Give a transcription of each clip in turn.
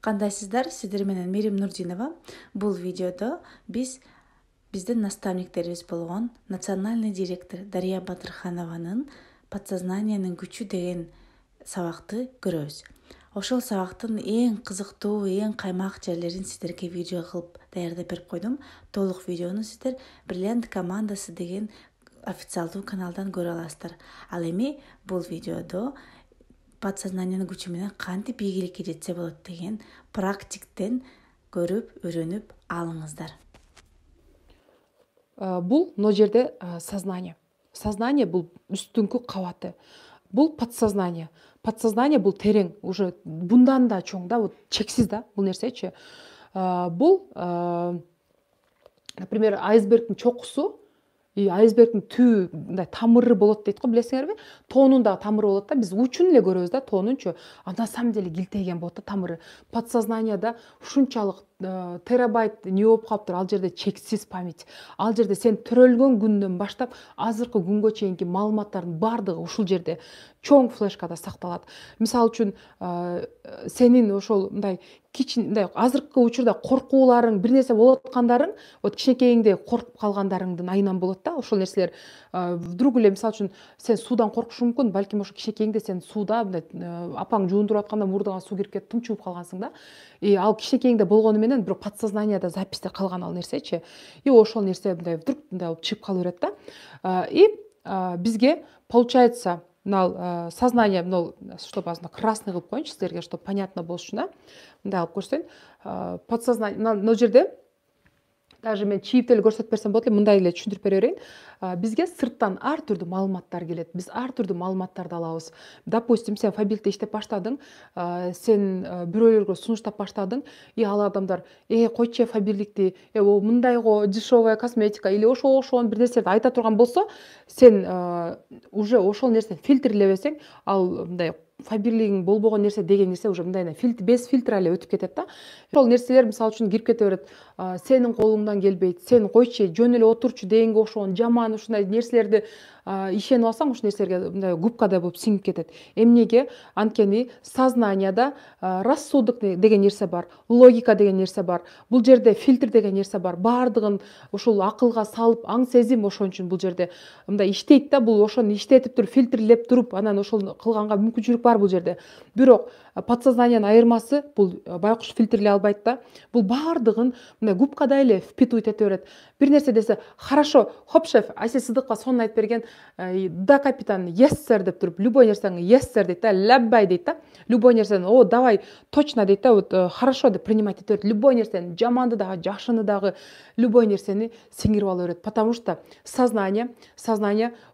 Кандайсыздар, сиздер менен Мерим Нурдинова. Бул видеодо биздин наставниктерибиз болгон национальный директор Дарья Батырханованын подсознаниянын күчү деген сабакты көрөбүз. Ошол сабактын эң кызыктуу, эң каймак жерлерин сиздерге видео кылып даярдап берип койдум. Толук видеону сиздер Brilliant командасы деген официалдуу каналдан көрө аласыздар. Ал эми бул видеодо подсознаниянын күчү менен кантип ийгиликке жетсе болот деген практиктен көрүп, үйрөнүп алыңыздар. Бул мына жерде сознание. Сознание бул үстүңкү кабаты. Бул подсознание. Подсознание бул терең, уже bundan да чоң да, вот чексиз да бул нерсечи. Бул, например, айсбергдин чокусу, айсбергдин түбү мындай тамыры болот дейт го, билесиңерби? Тоонун дагы тамыры болот да, биз учун эле көрөбүз да тоонунчу. А на самом деле килтейген болот да тамыры. Подсознанияда ушунчалык терабайт не болуп калыптыр, ал жерде чексиз память. Ал жерде сен төрөлгөн күндөн баштап азыркы күнгө чейинки маалыматтардын баардыгы ушул жерде чоң флешкада сакталат. Мисалы үчүн, сенин ошол мындай мындай азыркы учурда коркууларың, бир нерсе болуп аткандарың, вот кичинекейиңде коркуп калгандарыңдын айынан болот да, ошол нерселер. Вдруг эле мисалы үчүн сен суудан коркушуң мүмкүн, балким ошо кичинекейиңде сен суда мындай апаң жуундуруп атканда мурдуңа суу кирип кетип тумчугуп калгансың да. Ал кичинекейиңде болгону менен бирок подсознанияда записьте калган ал нерсечи. Ошол нерсе мындай вдруг мындай болуп чыгып кала берет да. Бизге получается мына сознание, чтобы красный кылып коеюнчу силерге, чтобы понятно болушуна. Мындай кылып көрсөтөйүн. Подсознание мына жерде даже мен чийип деле көрсөтүп берсем болот эле, мындай эле түшүндүрүп бере берейин. Бизге сырттан ар түрдүү маалыматтар келет. Биз ар түрдүү маалыматтарды алабыз. Допустим, сен фабилде иштеп баштадың, сен бирөөлөргө сунуштап баштадың, ал адамдар, койчу фабирликти, о мындай го дешевая косметика или ошол бир нерселерди айта турган болсо, сен уже ошол нерсени фильтрлебесең, ал мындай фабирлигиң болбогон нерсе деген нерсе уже мындай без фильтра эле өтүп кетет да. Ошол нерселер мисалы үчүн кирип кете берет. Сенин колуңдан келбейт, сен койчу, жөн эле отурчу дегенге окшогон жаман ушундай нерселерди ишенип алсаң, ушул нерселерге мындай губкадай болуп сиңип кетет. Эмнеге? Анткени сознанияда рассудок деген нерсе бар, логика деген нерсе бар. Бул жерде фильтр деген нерсе бар. Баардыгын ушул акылга салып, аң сезим ошон үчүн бул жерде мындай иштейт да, бул ошону иштетип туруп, фильтрлеп туруп, анан ошол кылганга мүмкүнчүлүк бар бул жерде. Бирок подсознаниянын айырмасы бул байкуш фильтрлей албайт да. Бул баардыгын мындай губкадай эле впитывать эте берет. Бир нерсе десе, хорошо, хоп, шеф, Айсел Сыдыкова сонун айтып берген, да, капитан, yes sir деп туруп, любой нерсени yes sir дейт да, лаббай дейт да. Любой нерсени, о, давай, точно дейт да, вот хорошо деп принимать эте берет. Любой нерсени, жаманды дагы, жакшыны дагы, любой нерсени сиңирип ала берет. Потому что сознание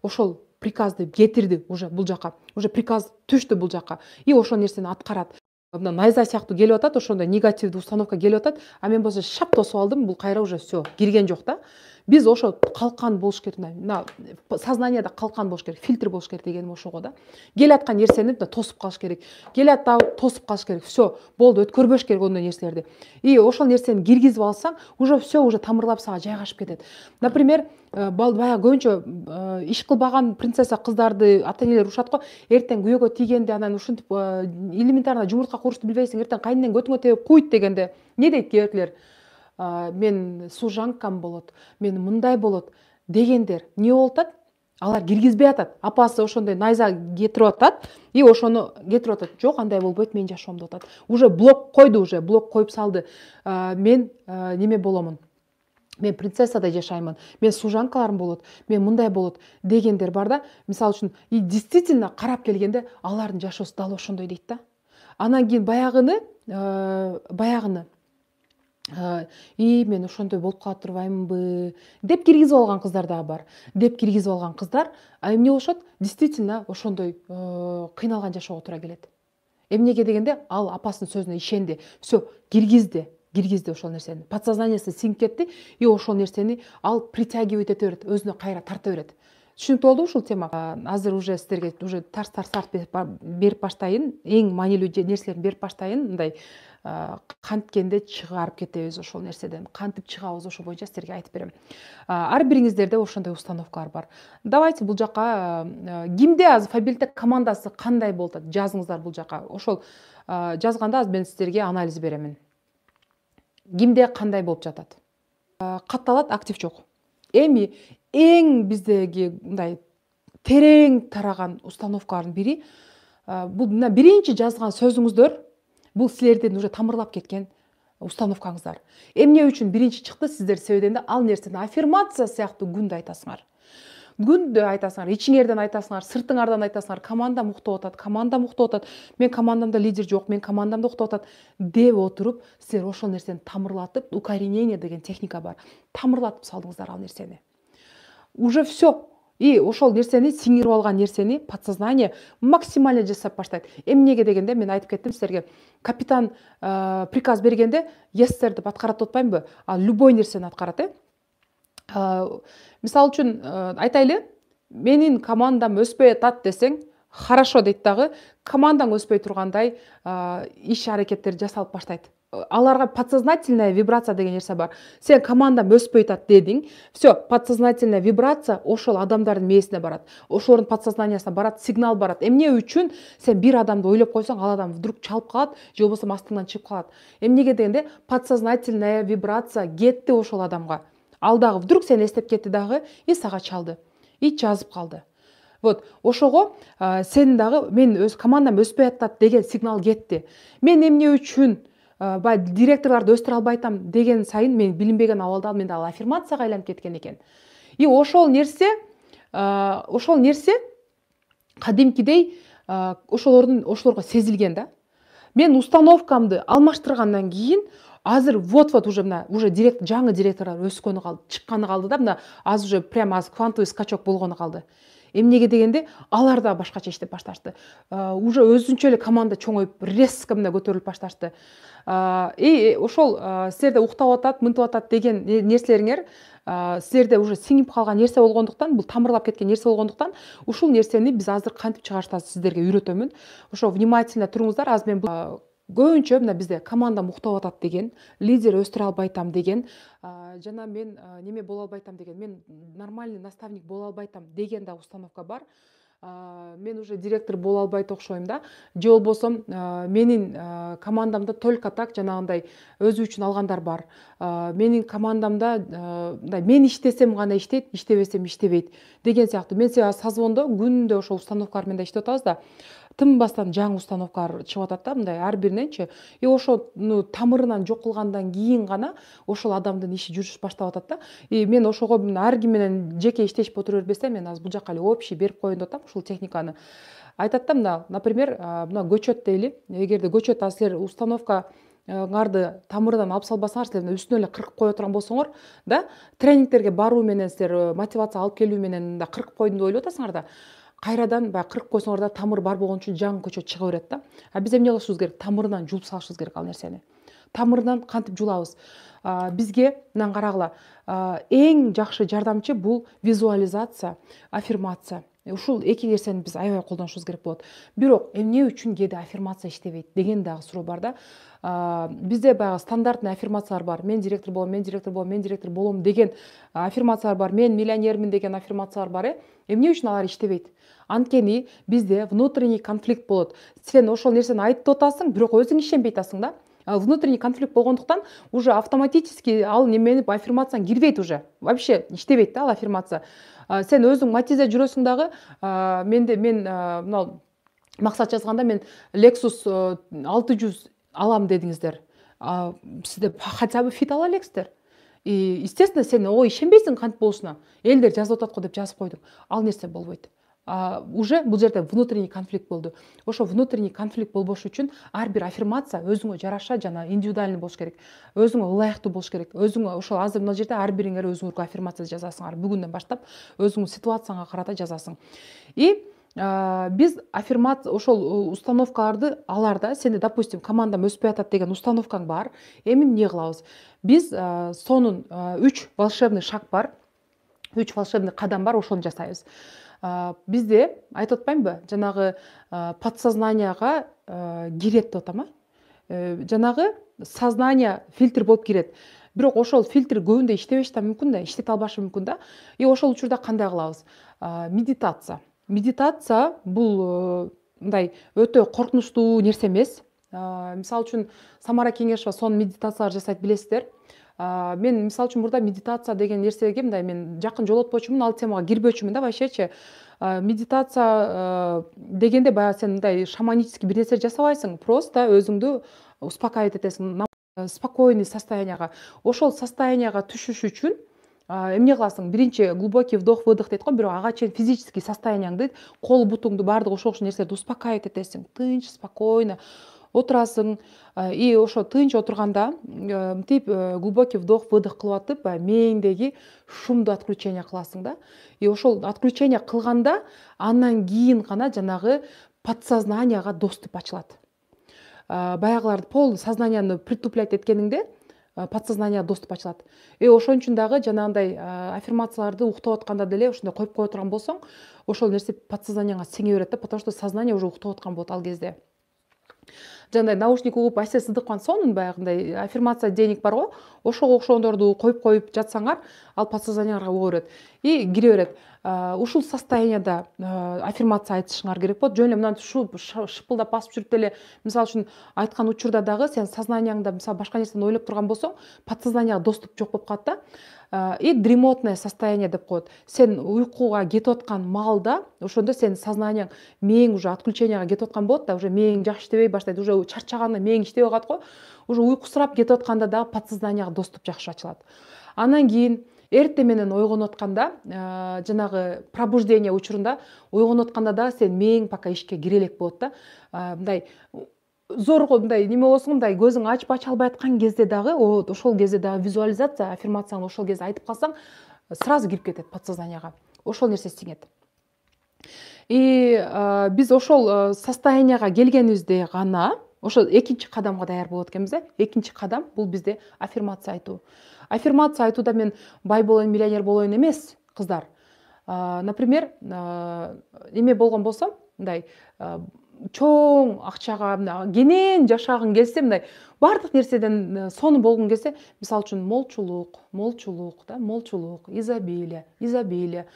ошол приказды кетирди уже бул жака. Уже приказ түштү бул жака. Ошол нерсени аткарат. Мына найза сыяктуу келип атат, ошондой негативдүү установка келип атат, а мен болсо шап тосуп алдым, бул кайра уже все кирген жок да. Биз ошо калкан болуш керек, мына сознанияда калкан болуш керек, фильтр болуш керек дегеним ошо го да. Келаткан нерсени тосуп калыш керек. Келат дагы тосуп калыш керек. Все, болду, өткөрбөш керек ондой нерселерди. Ошол нерсени киргизип алсаң, уже все, уже тамырлап сага жайгашып кетет. Например, баягы көбүнчө иш кылбаган принцесса кыздарды ата-энелер урушат го. Эртең күйөөгө тийгенде анан ушинтип элементарно жумуртка курушту билбейсиң, эртең кайненең көтүңө тебип куйт дегенде эмне дейт кээ бирлер? Мен служанкам болот, мен мындай болот дегендер не болуп атат? Алар киргизбей атат. Апасы ошондой найза кетирип атат, ошону кетирип атат. Жок, андай болбойт, мен жашоом деп атат. Уже блок койду, уже блок коюп салды. Мен неме боломун? Мен принцессадай жашаймын, мен служанкаларым болот, мен мындай болот дегендер бар да. Мисалы үчүн, действительно карап келгенде алардын жашоосу дал ошондой дейт да. Анан кийин баягыны мен ошондой болуп кала турбаймынбы деп киргизип алган кыздар дагы бар. Деп киргизип алган кыздар эмне болушат? Действительно ошондой кыйналган жашоого туура келет. Эмнеге дегенде, ал апасынын сөзүнө ишенди. Все, киргизди ошол нерсени. Подсознаниясы сиңип кетти, ошол нерсени ал притягивать эте берет, өзүнө кайра тарта берет. Түшүнүктүү болдубу ушул тема? Азыр уже сиздерге уже тарс берип баштайын, эң маанилүү нерселерин берип баштайын. Мындай канткенде чыгарып кетебиз ошол нерседен, кантип чыгабыз ошол боюнча сиздерге айтып берем. Ар бириңиздерде ошондой установкалар бар. Давайте бул жака кимде азыр фабилиттик командасы кандай болуп атат, жазыңыздар бул жака. Ошол жазганда азыр мен сиздерге анализ беремин. Кимде кандай болуп жатат? Катталат, актив жок. Эми эң биздеги мындай терең тараган установкалардын бири бул мына биринчи жазган сөзүңүздөр. Бул силердин уже тамырлап кеткен установкаңыздар. Эмне үчүн биринчи чыкты сиздер сөйдөгөндө ал нерсени аффирмация сыяктуу күндө айтасыңар. Күндө айтасыңар, ичиңерден айтасыңар, сыртыңардан айтасыңар, командам уктап атат, мен командамда лидер жок, мен командамда уктап атат деп отуруп, силер ошол нерсени тамырлатып, укоренение деген техника бар. Тамырлатып салдыңыздар ал нерсени. Уже все. И ошол нерсени сиңирип алган нерсени подсознание максимально жасап баштайт. Эмнеге дегенде мен айтып кеттим силерге, капитан приказ бергенде yes sir деп аткарат деп атпаймынбы? А любой нерсени аткарат. Мисалы үчүн айтайлы, менин командам өспөй атат десең, хорошо дейт дагы, командаң өспөй тургандай иш аракеттер жасалып баштайт. Аларга подсознательная вибрация деген нерсе бар. Сен командам өспөй атат дедиң, все, подсознательная вибрация ошол адамдардын мээсине барат. Ошолордун подсознаниясына барат, сигнал барат. Эмне үчүн сен бир адамды ойлоп койсоң, ал адам вдруг чалып калат, же болбосо астыңдан чыгып калат. Эмнеге дегенде, подсознательная вибрация кетти ошол адамга. Ал дагы вдруг сен эстеп кетти дагы, и сага чалды, и жазып калды. Вот, ошого сен дагы мен өз командам өспөй атат деген сигнал кетти. Мен эмне үчүн директорларды өстүрө албай атам деген сайын мен билинбеген абалда менде ал аффирмацияга айланып кеткен экен. И ошол нерсе кадимкидей ошолорго сезилген да. Мен установкамды алмаштыргандан кийин азыр вот уже жаңы директорлор өскөнү калды, чыкканы калды да, мына азыр уже прямо квантовый скачок болгону калды. Эмнеге дегенде, алар да башкача иштеп башташты. Уже өзүнчө эле команда чоңоюп, резко мына көтөрүлүп башташты. И ошол силерде уктап атат, мынтып атат деген нерселериңер силерде уже сиңип калган нерсе болгондуктан, бул тамырлап кеткен нерсе болгондуктан, ушул нерсени биз азыр кантип чыгарышты сиздерге үйрөтөмүн. Ошо внимательно туруңуздар. Азыр мен көбүнчө мына бизде командам уктап атат деген, лидер өстүрө албай атам деген, жана мен неме боло албай атам деген, мен нормальный наставник боло албай атам деген да установка бар. Мен уже директор боло албайт окшойм да. Же болбосо менин командамда только так жанагындай өзү үчүн алгандар бар. Менин командамда мен иштесем гана иштейт, иштебесем иштебейт деген сыяктуу. Мен сага созвондо күндө ошол установкалар менен иштеп атабыз да. Тынбастан жаңы установкалар чыгып атат да, мындай ар бириненчи. И ошо тамырынан жок кылгандан кийин гана ошол адамдын иши жүрүш баштап атат да. И мен ошого ар ким менен жеке иштешип отура бербесем, мен азыр бул жака эле общий берип коеюн деп атам ушул техниканы. Айтат да, мына, например, мына көчөт дейли. Эгерде көчөт силер установкаңарды тамырынан алып салбасаңар, силер үстүнө эле кыркып кое турган болсоңор, да, тренингтерге баруу менен силер мотивация алып келүү менен да кыркып койдум деп ойлоп атасыңар да. Кайрадан кыркып койсоңор да тамыр бар болгон үчүн жаңы көчөт чыга берет да. Биз эмне кылышыбыз керек? Тамырынан жулуп салышыбыз керек ал нерсени. Тамырынан кантип жулабыз? Бизге мындан карагыла, эң жакшы жардамчы бул визуализация, аффирмация. Ушул эки нерсени биз аябай колдонушубуз керек болот. Бирок эмне үчүн кээде аффирмация иштебейт деген дагы суроо бар да. Бизде баягы стандартный аффирмациялар бар. Мен директор болом деген аффирмациялар бар. Мен миллионермин деген аффирмациялар бар. Эмне үчүн алар иштебейт? Анткени бизде внутренний конфликт болот. Сен ошол нерсени айтып атасың, бирок өзүң ишенбей атасың да. Внутренний конфликт болгондуктан уже автоматически ал немени аффирмацияң кирбейт уже. Вообще иштебейт да ал аффирмация. Сен өзүң мотивде жүрөсүң дагы, мен мына максат жазганда мен Lexus 600 алам дедиңиздер. Сизде хотя бы фит ала элексиздер. И естественно сен ишенбейсиң кантип болушуна. Элдер жазып атат го деп жазып койдуң. Ал нерсе болбойт. Уже бул жерде внутренний конфликт болду. Ошо внутренний конфликт болбош үчүн ар бир аффирмация өзүңө жараша жана индивидуальный болуш керек. Өзүңө ылайыктуу болуш керек. Өзүңө ошол азыр мына жерде ар бириңер өзүңөргө аффирмация жазасыңар. Бүгүндөн баштап өзүңүн ситуацияңа карата жазасың. И биз аффирмация ошол установкаларды аларда, сени допустим командам өспөй атат деген установкаң бар. Эми эмне кылабыз? Биз сонун 3 волшебный шаг бар. 3 волшебный кадам бар, ошону жасайбыз. Бизде айтып атпаймынбы, жанагы подсознанияга кирет деп атам. Жанагы сознание фильтр болуп кирет. Бирок ошол фильтр көбүндө иштебеш да мүмкүн да, иштете албашы мүмкүн да. И ошол учурда кандай кылабыз? Медитация. Медитация бул мындай өтө коркунучтуу нерсе эмес. Мисалы үчүн Самара Кеңешова сонун медитациялар жасайт, билесиздер. Мен мисалы үчүн мурда медитация деген нерсеге мындай мен жакын жолотпочумун, ал темага кирбөчүмүн да вообще. Медитация дегенде баягы сен мындай шаманический бир нерсе жасабайсың, просто өзүңдү успокаивать этесиң, спокойный состоянияга. Ошол состоянияга түшүш үчүн эмне кыласың? Биринчи глубокий вдох выдох дейт го, бирок ага чейин физический состоянияңды, кол бутуңду баардык ошол нерселерди успокаивать этесиң. Тынч, спокойно отурасың. И ошо тынч отурганда мынтип глубокий вдох выдох кылып атып, мээңдеги шумду отключение кыласың да. И ошол отключение кылганда андан кийин гана жанагы подсознанияга доступ ачылат. Баягыларды пол сознанияны притуплять эткениңде подсознанияга доступ ачылат. Ошон үчүн дагы жанагындай аффирмацияларды уктап атканда деле ошондой коюп кое турган болсоң, ошол нерсе подсознанияңа сиңе берет да, потому что сознание уже уктап аткан болот ал кезде. Жандай наушник угуп Айсел Сыдыкованын сонун баягындай аффирмация денег бар го, ошого окшогондорду коюп жатсаңар, ал подсознанияңарга ого берет и кире берет. Ушул состоянияда аффирмация айтышыңар керек болот. Жөн эле мындан шыпылдап басып жүрүп деле, мисалы үчүн айткан учурда дагы сен сознанияңда мисалы башка нерсени ойлоп турган болсоң, подсознанияга доступ жок болуп калат да. И дремотное состояние деп коет. Сен уйкуга кетип аткан маалда, ошондо сен сознанияң, мээң уже отключенияга кетип аткан болот да, уже мээң жакшы иштебей баштайт, уже чарчаганда мээң иштебей калат го. Уже уйкусурап кетип атканда дагы подсознанияга доступ жакшы ачылат. Андан кийин эртең менен ойгонуп атканда, жанагы пробуждение учурунда ойгонуп атканда дагы сен мээң пока ишке кире элек болот да. Мындай зорго мындай неме болсоң, мындай көзүң ачып ача албай аткан кезде дагы, ошол кезде дагы визуализация, аффирмацияны ошол кезде айтып калсаң, сразу кирип кетет подсознанияга. Ошол нерсе сиңет. И биз ошол состоянияга келгенибизде гана ошол экинчи кадамга даяр болот экенбиз. Экинчи кадам бул бизде аффирмация айтуу. Аффирмация айтууда мен бай болоюн, миллионер болоюн эмес, кыздар. Например, эме болгон болсом, мындай чоң акчага кенен жашагың келсе, мындай баардык нерседен сонун болгуң келсе, мисалы үчүн молчулук, изобилие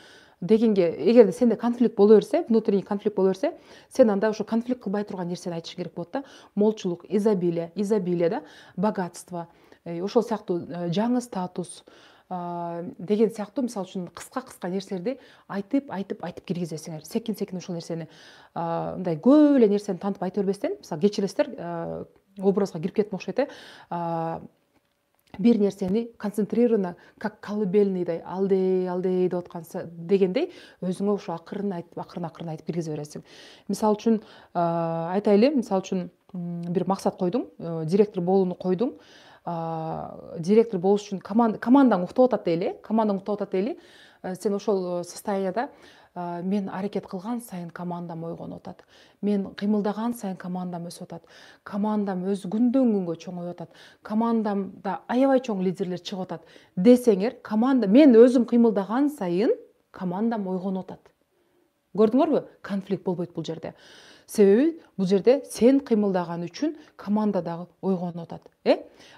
дегенге, эгерде сенде конфликт боло берсе, внутренний конфликт боло берсе, сен анда ошо конфликт кылбай турган нерсени айтыш керек болот да. Молчулук, изобилие да, богатство, ошол сыяктуу жаңы статус деген сыяктуу, мисалы үчүн кыска нерселерди айтып киргизесиңер. Секин ошол нерсени мындай көп эле нерсени тантып айта бербестен, мисалы кечиресиздер, образга кирип кетип окшойт, бир нерсени концентрированно, как колыбельныйдай алдей деп аткан дегендей өзүңө ошо акырын айтып киргизе бересиң. Мисалы үчүн айтайлы, мисалы үчүн бир максат койдуң, директор болууну койдуң. Директор болуш үчүн командаң уктап атат дейли. Сен ошол состоянияда мен аракет кылган сайын командам ойгонуп атат. Мен кыймылдаган сайын командам өсүп атат. Командам күндөн күнгө чоңоюп атат. Командамда аябай чоң лидерлер чыгып атат десеңер, мен өзүм кыймылдаган сайын командам ойгонуп атат. Көрдүңөрбү? Конфликт болбойт бул жерде. Себеби бул жерде сен кыймылдаган үчүн команда дагы ойгонуп атат.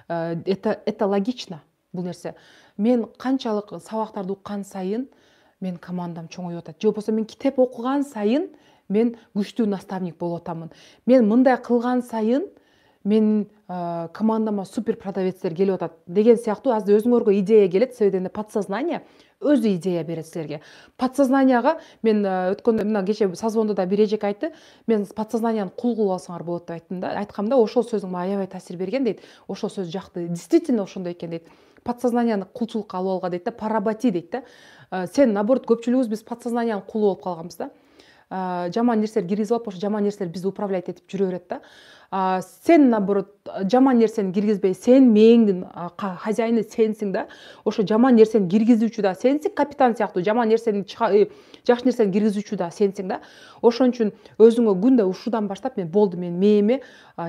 Это логично бул нерсе. Мен канчалык сабактарды уккан сайын мен командам чоңоюп атат. Же болбосо мен китеп окуган сайын мен күчтүү наставник болуп атамын. Мен мындай кылган сайын мен командама супер продавецтер келип атат деген сыяктуу азыр өзүңөргө идея келет, себебинде подсознание өзү идея берет силерге. Подсознанияга мен өткөндө мына кече созвондо да бир эжек айтты, мен подсознанияны кул кылып алсаңар болот деп айткам да, ошол сөзүң мага аябай таасир берген дейт. Ошол сөз жакты. Действительно ошондой экен дейт. Подсознанияны кулчулукка алып алга дейт да, парабати дейт да. Сен наоборот көпчүлүгүбүз биз подсознанияны кулу болуп калганбыз да. Жаман нерселер киргизип алып, ошо жаман нерселер бизди управлять этип жүрө берет да. Сен наоборот жаман нерсени киргизбей, сен мээңдин хозяйны сенсиң да. Ошо жаман нерсени киргизүүчү да сенсиң, капитан сыяктуу жаман нерсени жакшы нерсени киргизүүчү да сенсиң да. Ошон үчүн өзүңө күндө ушудан баштап мен мээме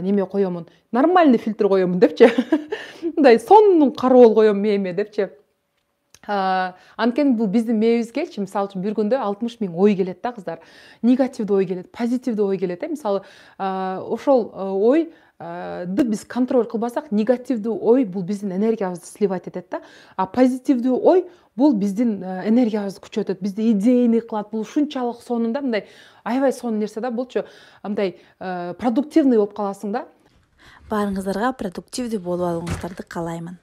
неме коёмун, нормальный фильтр коёмун депчи. Мындай сонун кароол коём мээме депчи. Анткени бул биздин мээбизгечи мисалы үчүн бир күндө 60 000 ой келет да кыздар. Негативдүү ой келет, позитивдүү ой келет. Мисалы ошол ойды биз контроль кылбасак, негативдүү ой бул биздин энергиябызды сливать этет да. А позитивдүү ой бул биздин энергиябызды күчөтөт, бизди идейный кылат. Бул ушунчалык сонунда мындай аябай сонун нерсе да. Булчу мындай продуктивный болуп каласың да. Баарыңыздарга продуктивдүү болуп алууңуздарды каалаймын.